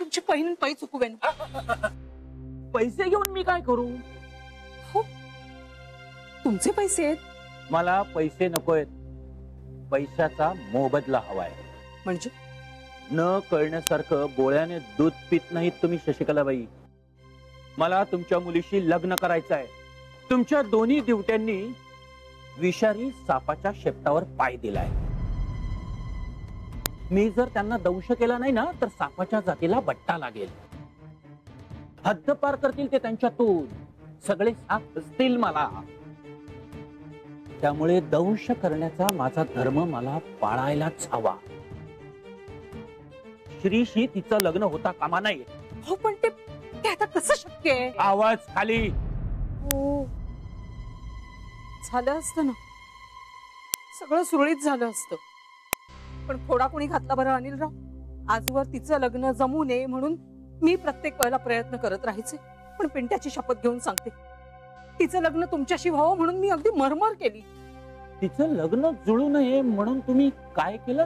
आमची पहिन पै चुकवेन. पैसे घेऊन मी काय करू? हो, तुमचे पैसे आहेत. मला पैसे नकोयत, पैशाचा मोबदला हवाय. म्हणजे न कळण्यासारखं बोळ्याने दूध पित नाहीत तुम्ही शशिकलाबाई. मला तुमच्या मुलीशी लग्न करायचं आहे. तुमच्या दोन्ही दिवट्यांनी विषारी सापाच्या शेपटावर पाय दिलाय. मी जर त्यांना दंश केला नाही ना तर सापाच्या जातीला बट्टा लागेल. हद्द पार करतील ते त्यांच्यातून. सगळे साप असतील मला. त्यामुळे दंश करण्याचा माझा धर्म मला पाळायलाच हवा. श्रीशी तिचं लग्न होता कामा नये. हो, पण ते आता कसं शक्य आहे? आवाज खाली. हो, झालं असतं ना, सगळं सुरळीत झालं असतं. पण खोडा कोणी घातला बरं अनिलराव? आजवर तिचं लग्न जमू नये म्हणून मी प्रत्येक वेळेला प्रयत्न करत राहायचे. पण पिंट्याची शपथ घेऊन सांगते, तिचं लग्न तुमच्याशी व्हावं म्हणून मी अगदी मरमर केली. तिचं लग्न जुळू नये म्हणून तुम्ही काय केलं?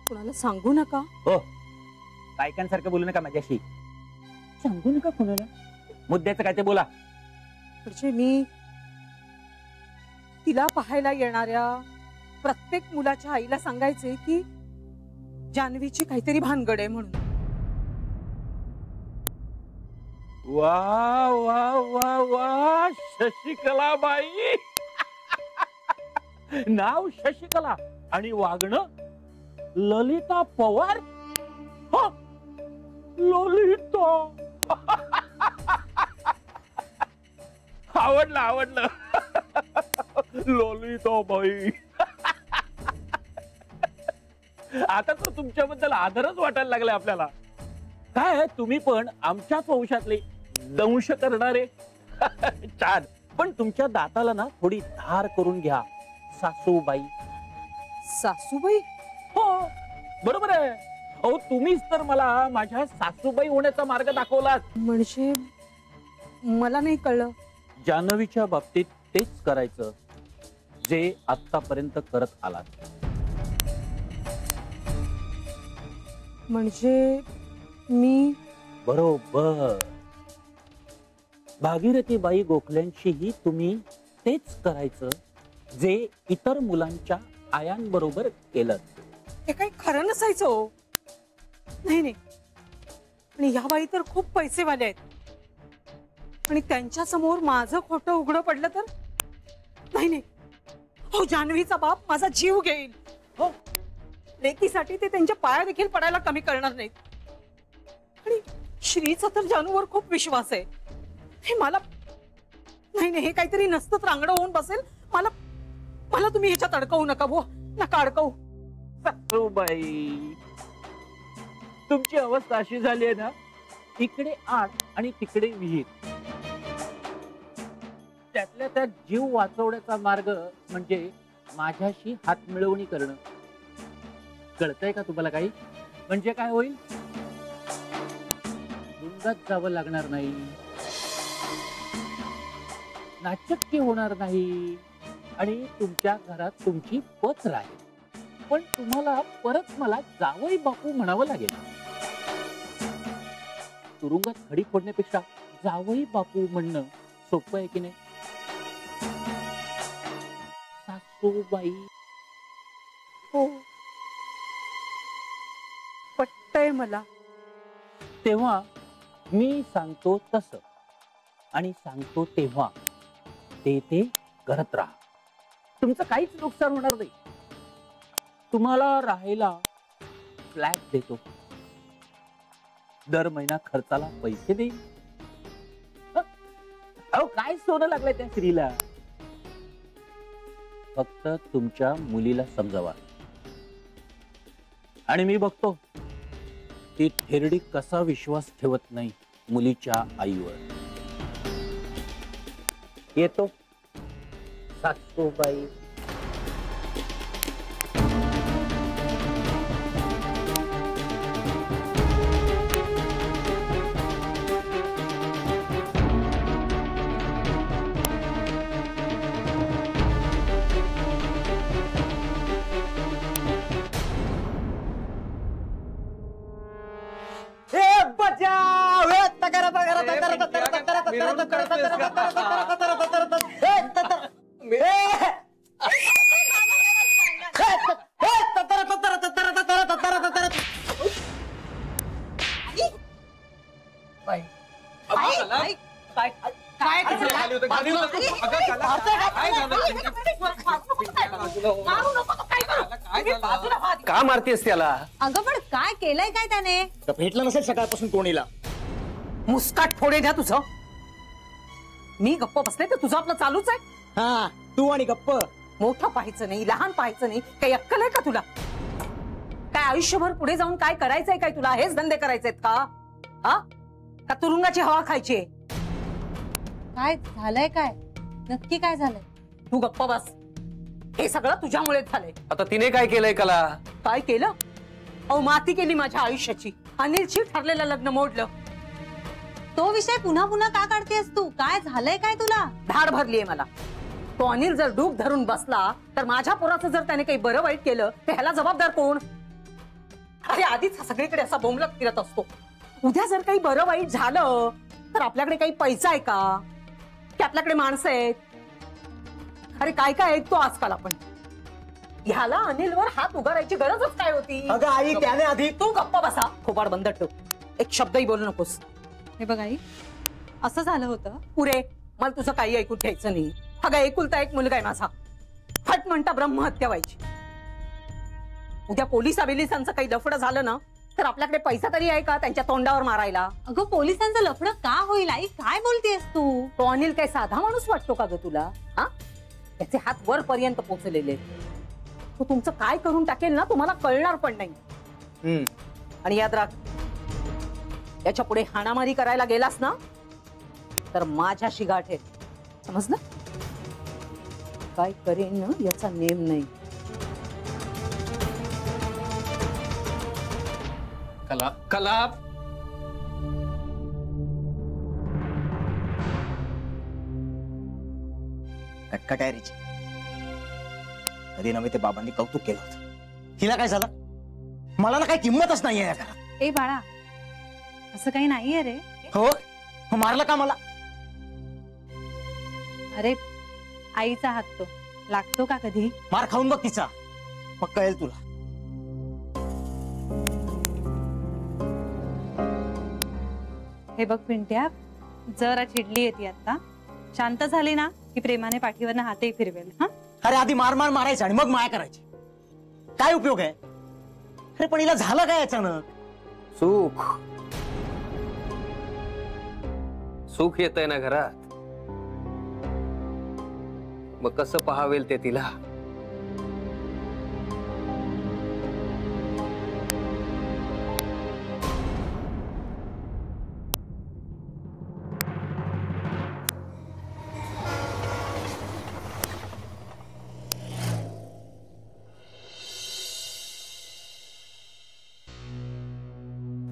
कुणाला सांगू नका. हो, बायकांसारखं बोलू नका माझ्याशी. सांगू नका कुणाला. मुद्द्याचं काय ते बोला. म्हणजे मी तिला पाहायला येणाऱ्या प्रत्येक मुलाच्या आईला सांगायचे की जान्हवीची काहीतरी भानगड आहे म्हणून. वा वा वा वा, शशिकलाबाई. नाव शशिकला आणि वागणं ललिता पवार. ललिता. आवडलं आवडलं. ललिता बाई. आता तर तुमच्याबद्दल आदरच वाटायला लागलाय आपल्याला. काय तुम्ही पण आमच्याच वंशातले दंश करणारे. छान. पण तुमच्या दाताला ना थोडी धार करून घ्या सासूबाई. सासूबाई? हो, बरोबर आहे. अहो, तुम्हीच तर मला माझ्या सासूबाई होण्याचा मार्ग दाखवलात. म्हणजे मला नाही कळलं. जान्हवीच्या बाबतीत तेच करायचं जे आतापर्यंत करत आलात. म्हणजे मी? बरोबर. भागीरथीबाई गोखल्यांशीही तुम्ही तेच करायचं जे इतर मुलांच्या आयांबरोबर केलं. हे काही खरं नसायचं हो. नाही नाही, आणि ह्या बाई तर खूप पैसेवाले आहेत. आणि त्यांच्या समोर माझं खोटं उघडं पडलं तर? नाही नाही, हो, जान्हवीचा बाप माझा जीव घेईल. हो, लेकीसाठी ते त्यांच्या पाया देखील पडायला कमी करणार नाहीत. आणि श्रीचा तर जानूवर खूप विश्वास आहे. हे मला नाही नाही, हे काहीतरी नसतं रांगडं होऊन बसेल. मला मला तुम्ही ह्याच्यात अडकवू नका. हो, नका अडकवू. सासूबाई, तुमची अवस्था अशी झाली आहे ना, इकडे आग आणि तिकडे विहीर. त्यातल्या त्यात जीव वाचवण्याचा मार्ग म्हणजे माझ्याशी हात मिळवणी करणं. कळतंय का तुम्हाला काही? म्हणजे काय होईल? तुरुंगात जावं लागणार नाही, नाचक्की होणार नाही, आणि तुमच्या घरात तुमची पत राहील. पण तुम्हाला परत मला जावई बापू म्हणावं लागेल. तुरुंगात खडी फोडण्यापेक्षा जावई बापू म्हणणं सोपं आहे की नाही? सासूबाई. हो, पटतंय मला. तेव्हा मी सांगतो तसं आणि सांगतो तेव्हा ते करत राहा. तुमचं काहीच नुकसान होणार नाही. तुम्हाला राहायला फ्लॅट देतो, दर महिना खर्चाला पैसे देईल. अहो, काय सोनं लागलंय त्या स्त्रीला. फक्त तुमच्या मुलीला समजावा. आणि मी बघतो ती थेरडी कसा विश्वास ठेवत नाही मुलीच्या आईवर. येतो सासूबाई. का मारतेस त्याला? अगं पण काय केलंय काय त्याने? भेटलं नसेल सकाळपासून कोणीला. मुस्काट फोडे द्या तुझं. मी गप्प बसले तर तुझं आपलं चालूच आहे. हा तू आणि गप्प. मोठं पाहायचं नाही, लहान पाहायचं नाही, काही अक्कल आहे का तुला? काय आयुष्यभर पुढे जाऊन काय करायचंय काय तुला? हेच धंदे करायचेत का? हा का तुरुंगाची हवा खायची? काय झालंय? काय नक्की काय झालंय? तू गप्प बस. हे सगळं तुझ्यामुळे झालंय. आता तिने काय केलंय कला? काय केलं? अहो माती केली माझ्या आयुष्याची. अनिलशी ठरलेलं लग्न मोडलं. तो विषय पुन्हा पुन्हा का काढतेस तू? काय झालंय काय तुला? धाड भरलीये मला. तो अनिल जर डूब धरून बसला तर माझ्या पोराचं जर त्याने काही बरं वाईट केलं तर ह्याला जबाबदार कोण? अरे आधीच सगळीकडे असा बोंबलत फिरत असतो. उद्या जर काही बरं वाईट झालं तर आपल्याकडे काही पैसा आहे का? की आपल्याकडे माणसं आहेत? अरे काय काय ऐकतो आजकाल आपण. ह्याला अनिलवर हात उगारायची गरजच काय होती? अगं आई त्याने आधी. तू गप्प बसा. खोबाड बंद ठेव. एक शब्दही बोलू नकोस. हे बघ आई, असं झालं होतं. पुरे मला तुझं काही ऐकून घ्यायचं नाही. अगं एकुलता एक मुलगा आहे माझा. हट म्हणता ब्रह्महत्या व्हायची. उद्या पोलिसांचं काही लफडं झालं ना तर आपल्याकडे पैसा तरी आहे का त्यांच्या तोंडावर मारायला? अगं पोलिसांचं लफडं का होईल आई? काय बोलतेस तू? तो अनिल काय साधा माणूस वाटतो का ग तुला? हा त्याचे हात वरपर्यंत पोहोचलेले. तो तुमचं काय करून टाकेल ना तुम्हाला कळणार पण नाही. आणि याद राख, याच्या पुढे हाणामारी करायला गेलास ना तर माझ्याशी गाठ आहे. समजलं? काय करेन ना याचा नेम नाही. कला कला कटकटायरीची कधी नव्हे ते बाबांनी कौतुक केलं होतं. तिला काय झालं? मला ना काही किंमतच नाहीये या घरात. ए बाळा, असं काही नाहीये रे. हो मारलं का मला? अरे आईचा हात तो लागतो का कधी? मार खाऊन बघ तिचा, मग कळेल तुला. हे बघ पिंट्या, जरा चिडली येते आता. शांत झाली ना की प्रेमाने पाठीवरनं हातही फिरवेल. हा अरे आधी मार मार मारायचं आणि मग माया करायची. काय उपयोग आहे? अरे पण हिला झालं काय अचानक? सुख सुख येतंय ना घरात, मग कसं पाहावेल ते तिला.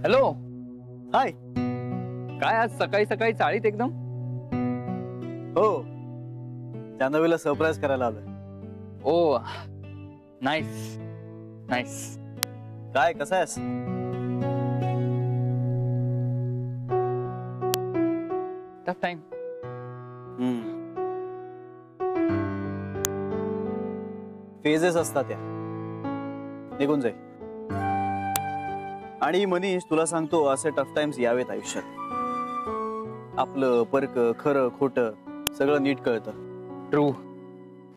हॅलो, हाय. काय आज सकाळी सकाळी चाळीत एकदम? हो, जान्हवीला सरप्राईज करायला आलोय. ओ नाईस नाईस. काय कसं आहेस? Tough time. फेजेस असतात त्या, निघून जाईल. आणि मनीष तुला सांगतो, असे टफ टाइम्स यावेत आयुष्यात. आपलं परक खरं खोटं सगळं नीट कळतं. ट्रू.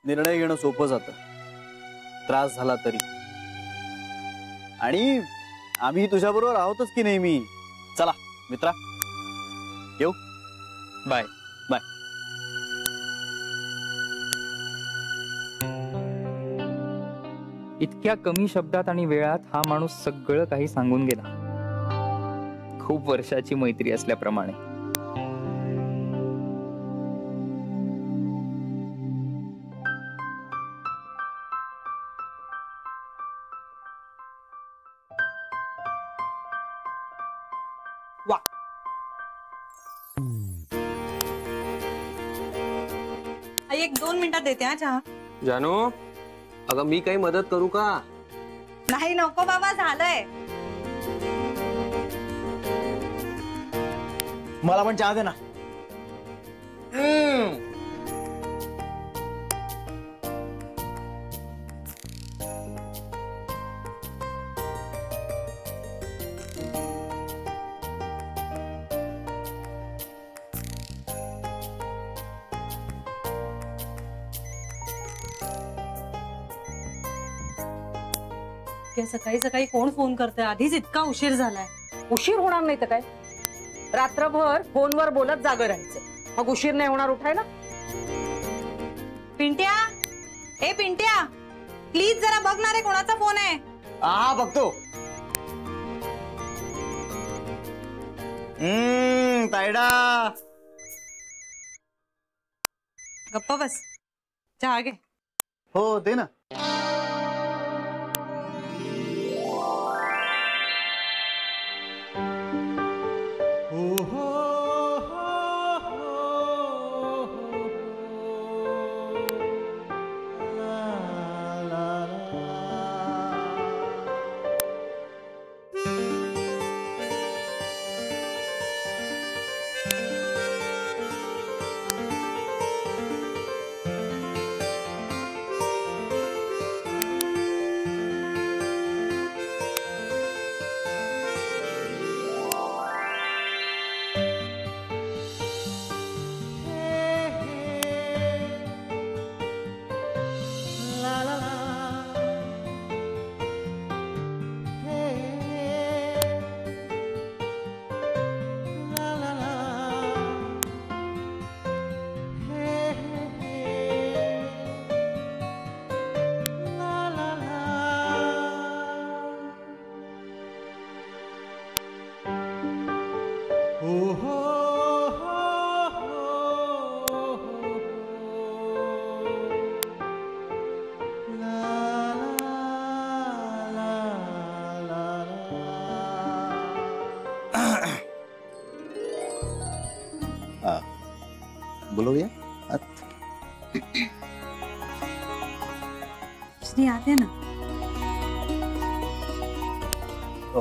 निर्णय घेणं सोपं जातं, त्रास झाला तरी. आणि आम्ही तुझ्याबरोबर आहोतच की नेहमी. चला मित्रा, येऊ. Bye bye. इतक्या कमी शब्दात आणि वेळात हा माणूस सगळं काही सांगून गेला. खूप वर्षाची मैत्री असल्याप्रमाणे. वा, आई 1-2 मिनिटात देते हा चहा. जानू, अगं मी काही मदत करू का? नाही नको बाबा, झालंय. मला पण चहा दे ना. सकाळी सकाळी कोण फोन करतंय? आधीच इतका उशीर झालाय. उशीर होणार नाही तर काय, रात्रभर फोनवर बोलत जागं राहायचं, मग उशीर नाही होणार उठायला. पिंट्या, ए पिंट्या, प्लीज जरा बघ ना रे, कोणाचा फोन आहे? हा बघतो. तायडा, गप्पा बस, चहा घे. हो दे ना. बोलूया. आते ना. हो.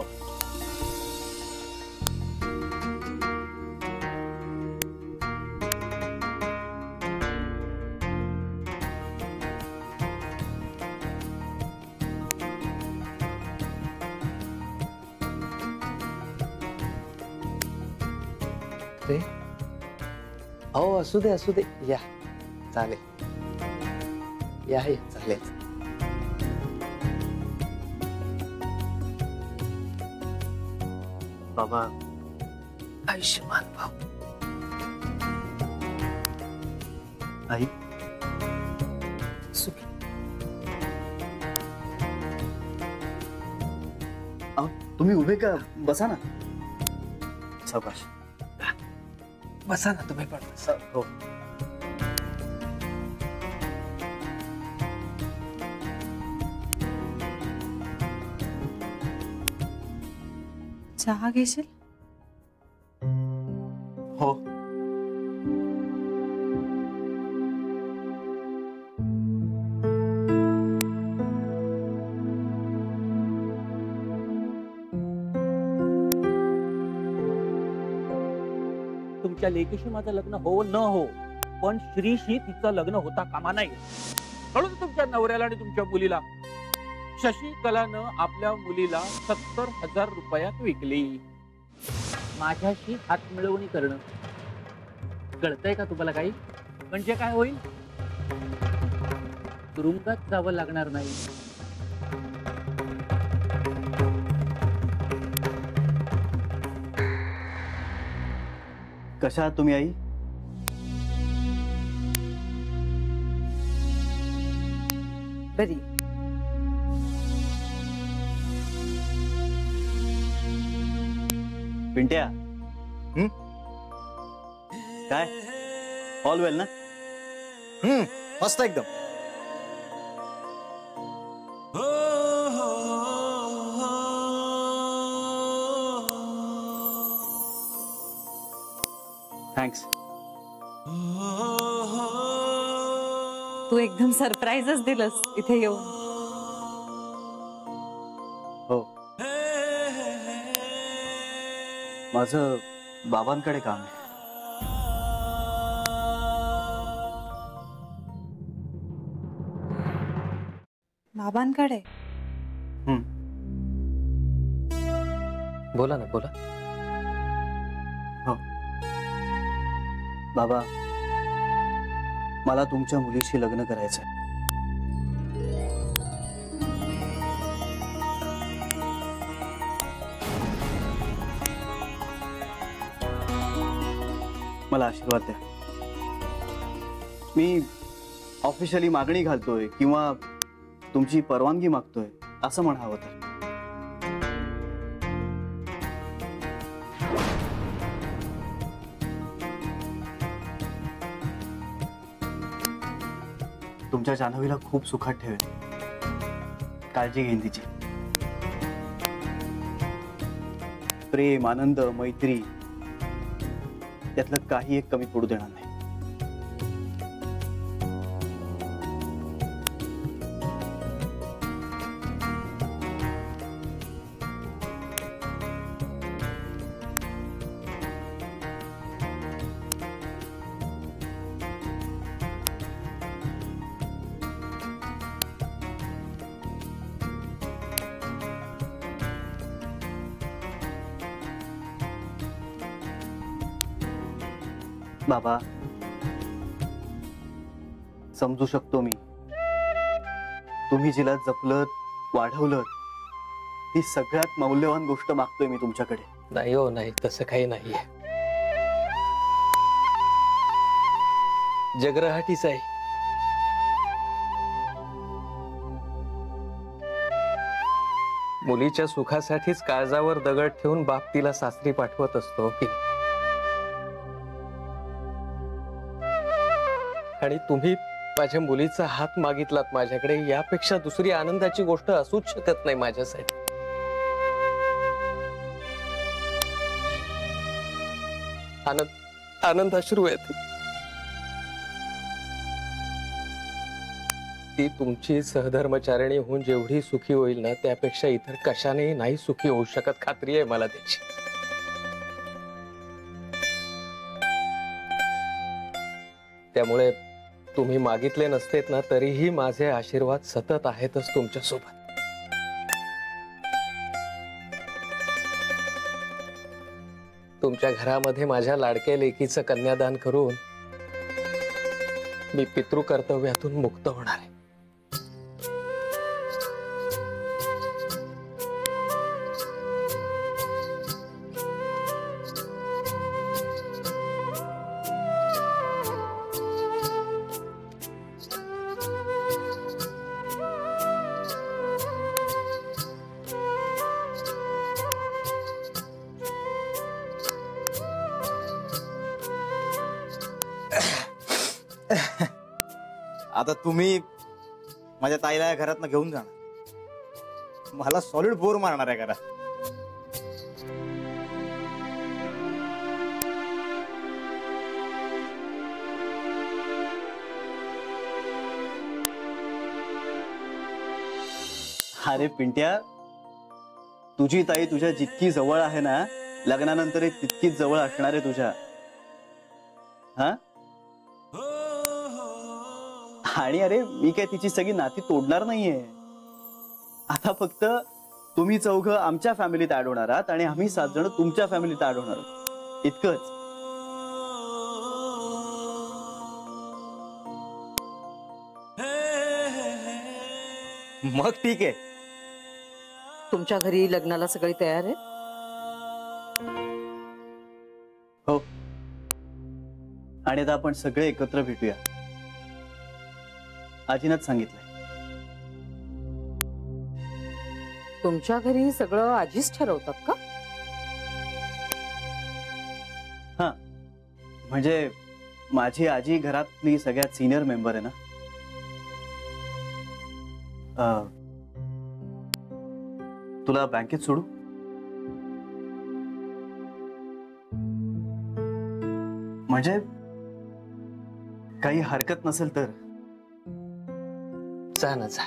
हो असू दे या चालेल. या चालेल. बाबा आयुष्यमान भाऊ. आई सुखी. तुम्ही उभे का? बसा ना. सावकाश. बसा ना तुम्ही पण. हो. चहा घेशील? हो. तुमच्या लेकीशी माझं लग्न हो न हो, पण श्रीशी तिचं लग्न होता कामा नाही. कळून तुमच्या नवऱ्याला आणि तुमच्या मुलीला. शशिकलानं आपल्या मुलीला 70,000 रुपयात विकली. माझ्याशी हात मिळवणी करणं कळतंय का तुम्हाला काही? म्हणजे काय होईल? तुरुंगात जावं लागणार नाही. कशा आहात तुम्ही आई? बरी. पिंट्या, काय ऑल वेल ना? मस्त एकदम. थँक्स. तू एकदम सरप्राईजच दिलंस इथे येऊन. हो. माझं बाबांकडे काम आहे. बाबांकडे? बोला ना, बोला. बाबा, मला तुमच्या मुलीशी लग्न करायचंय. मला आशीर्वाद द्या. मी ऑफिशियली मागणी घालतोय किंवा तुमची परवानगी मागतोय असं म्हणावं तर. तुमच्या जान्हवीला खूप सुखात ठेवेल. काळजी घेईन तिची. प्रेम, आनंद, मैत्री त्यातलं काही एक कमी पडू देणार नाही. बाबा, समजू शकतो मी. तुम्ही जिला जपलं, वाढवलं, ती सगळ्यात मौल्यवान गोष्ट मागतोय मी तुमच्याकडे. नाही हो, नाही, तसं काही नाहीये. जगराहाटीच आहे. मुलीच्या सुखासाठीच काळजावर दगड ठेवून बाप तिला सासरी पाठवत असतो की. आणि तुम्ही माझ्या मुलीचा हात मागितलात माझ्याकडे, यापेक्षा दुसरी आनंदाची गोष्ट असूच शकत नाही माझ्यासाठी. आनंद अश्रू आहेत. ती तुमची सहधर्मचारिणी होऊन जेवढी सुखी होईल ना, त्यापेक्षा इतर कशानेही नाही सुखी होऊ शकत. खात्री आहे मला त्याची. त्यामुळे तुम्ही मागितले नसतेत ना, तरीही माझे आशीर्वाद सतत आहेतच तुमच्या सोबत. तुमच्या घरामध्ये माझ्या लाडक्या लेकीचं कन्यादान करून मी पितृकर्तव्यातून मुक्त होणार आहे. आता तुम्ही माझ्या ताईला या घरातनं घेऊन जाणार, मला सॉलिड बोर मारणार आहे घरात. अरे पिंट्या, तुझी ताई तुझ्या जितकी जवळ आहे ना, लग्नानंतर तितकीच जवळ असणार आहे तुझ्या. हा, आणि अरे मी काय तिची सगळी नाती तोडणार नाहीये. आता फक्त तुम्ही चौघ आमच्या फॅमिलीत ऍड होणार आहात आणि आम्ही 7 जण तुमच्या फॅमिलीत ऍड होणार आहोत, इतकंच. मग ठीक आहे. तुमच्या घरी लग्नाला सगळी तयार आहे? हो, आणि आता आपण सगळे एकत्र भेटूया. आजीनंच सांगितलंय. तुमच्या घरी सगळं आजीच ठरवतात का? हा, म्हणजे माझी आजी घरातली सगळ्यात सिनियर मेंबर आहे ना. तुला बँकेत सोडू? म्हणजे काही हरकत नसेल तर. जा ना, जा.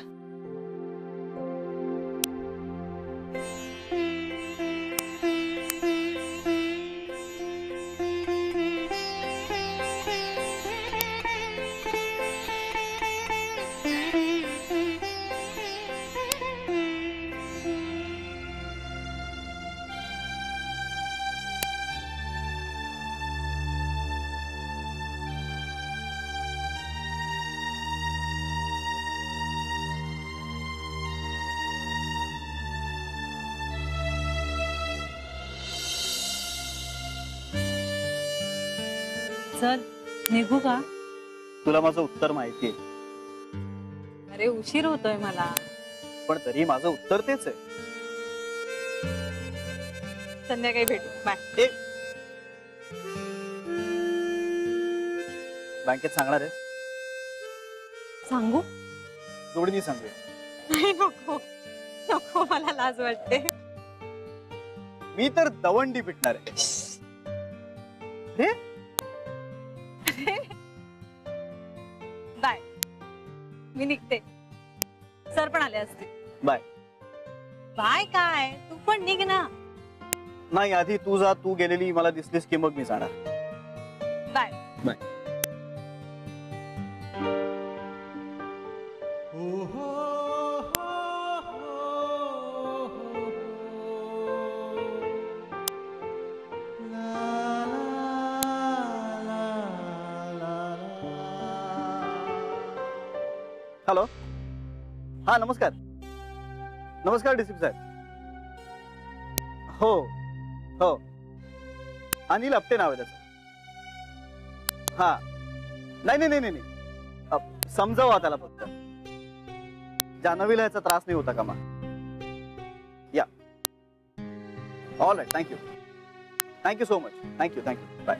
चल निघू का? तुला माझं उत्तर माहितीये, अरे उशीर होतोय मला. पण तरी माझं उत्तर तेच आहे. संध्याकाळी भेटू. बाय. बँकेत सांगणार आहे? सांगू? जोडीने सांगूया. नाही नको नको, मला लाज वाटते. मी तर दवंडी पिटणार आहे. बाय. मी निघते. सर पण आले असतील. बाय. बाय काय, तू पण निघ ना. नाही, आधी तू जा. तू गेलेली मला दिसलीस की मग मी जाणार. बाय. बाय. हॅलो. हा नमस्कार. नमस्कार डीसीपी साहेब. हो हो, अनिल आपटे नाव आहे त्याचं. हा नाही नाही नाही नाही, समजावा त्याला फक्त. जान्हवीला याचा त्रास नाही होता का मग? या. All right. Thank you. Thank you so much. Thank you. Bye.